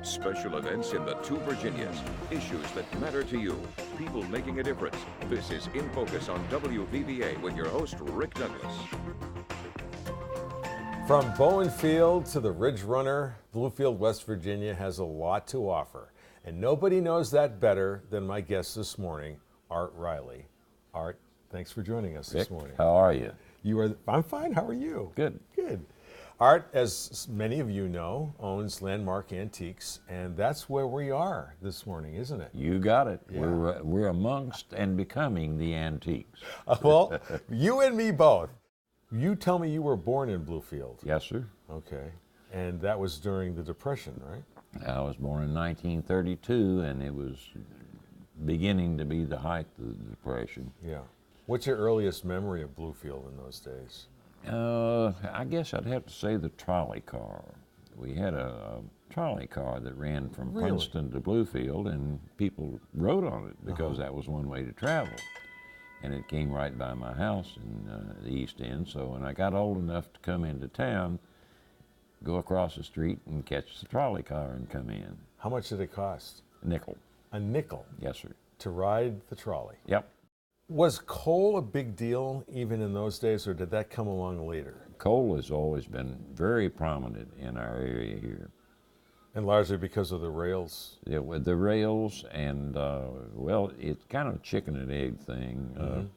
Special events in the two Virginias. Issues that matter to you. People making a difference. This is In Focus on WVVA with your host, Rick Douglas. From Bowen Field to the Ridge Runner, Bluefield, West Virginia has a lot to offer. And nobody knows that better than my guest this morning, Art Riley. Art, thanks for joining us this morning. How are you? I'm fine. How are you? Good. Good. Art, as many of you know, owns Landmark Antiques, and that's where we are this morning, isn't it? You got it. Yeah. We're amongst and becoming the antiques. Well, you and me both. You tell me you were born in Bluefield. Yes, sir. Okay. And that was during the Depression, right? I was born in 1932, and it was beginning to be the height of the Depression. Yeah. What's your earliest memory of Bluefield in those days? I guess I'd have to say the trolley car. We had a trolley car that ran from Really? Princeton to Bluefield, and people rode on it because that was one way to travel. And it came right by my house in the East End, so when I got old enough to come into town, go across the street and catch the trolley car and come in. How much did it cost? A nickel. A nickel Yes, sir. to ride the trolley. Yep. Was coal a big deal even in those days, or did that come along later? Coal has always been very prominent in our area here. And largely because of the rails? With the rails and, well, it's kind of a chicken and egg thing.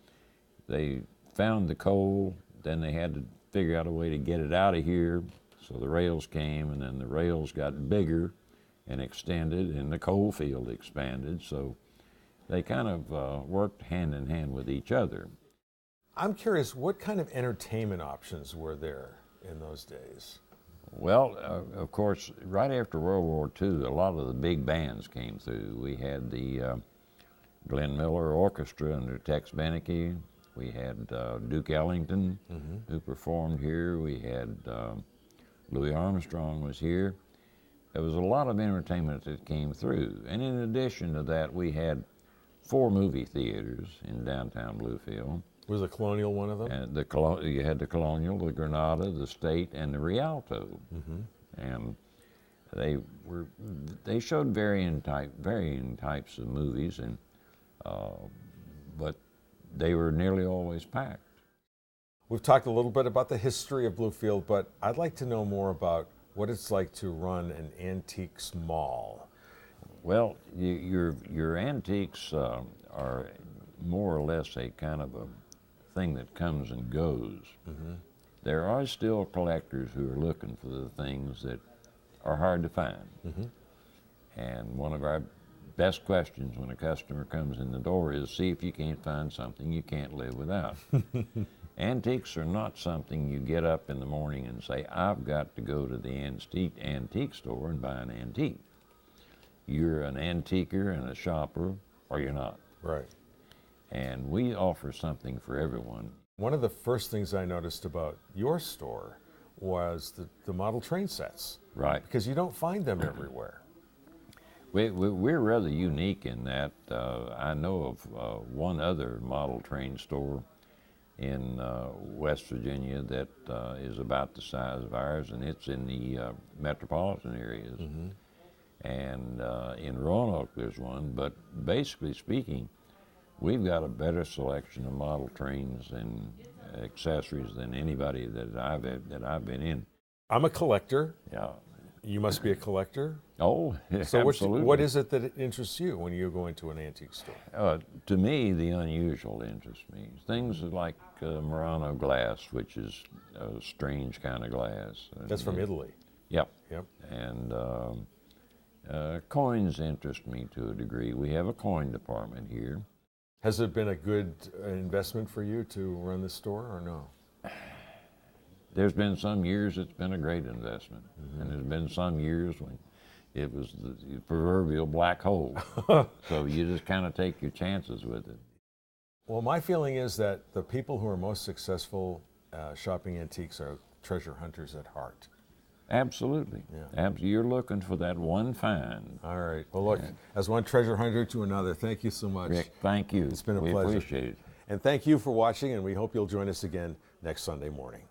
They found the coal, then they had to figure out a way to get it out of here. So the rails came, and then the rails got bigger and extended, and the coal field expanded. So they kind of worked hand in hand with each other. I'm curious, what kind of entertainment options were there in those days? Well, of course, right after World War II, a lot of the big bands came through. We had the Glenn Miller Orchestra under Tex Beneke. We had Duke Ellington, who performed here. We had Louis Armstrong was here. There was a lot of entertainment that came through. And in addition to that, we had 4 movie theaters in downtown Bluefield. Was the Colonial one of them? And you had the Colonial, the Granada, the State, and the Rialto. And they showed varying types of movies, and but they were nearly always packed. We've talked a little bit about the history of Bluefield, but I'd like to know more about what it's like to run an antiques mall. Well, your antiques are more or less a kind of a thing that comes and goes. There are still collectors who are looking for the things that are hard to find. And one of our best questions when a customer comes in the door is, see if you can't find something you can't live without. Antiques are not something you get up in the morning and say, I've got to go to the antique store and buy an antique. You're an antiquer and a shopper, or you're not. Right. And we offer something for everyone. One of the first things I noticed about your store was the model train sets. Right. Because you don't find them everywhere. We're rather unique in that I know of one other model train store in West Virginia that is about the size of ours, and it's in the metropolitan areas. And in Roanoke there's one, but basically speaking, we've got a better selection of model trains and accessories than anybody that I've been in. I'm a collector. Yeah. You must be a collector. Oh, So absolutely. what is it that interests you when you go into an antique store? To me, the unusual interests me. Things like Murano glass, which is a strange kind of glass. That's from Italy. Yep. Yep. And coins interest me to a degree. We have a coin department here. Has it been a good investment for you to run this store or no? There's been some years it's been a great investment, and there's been some years when it was the proverbial black hole. So you just kind of take your chances with it. Well, my feeling is that the people who are most successful shopping antiques are treasure hunters at heart. Absolutely. Yeah. You're looking for that one find. All right. Well, look, as one treasure hunter to another, thank you so much. Rick, thank you. It's been a we pleasure. Appreciate it. And thank you for watching, and we hope you'll join us again next Sunday morning.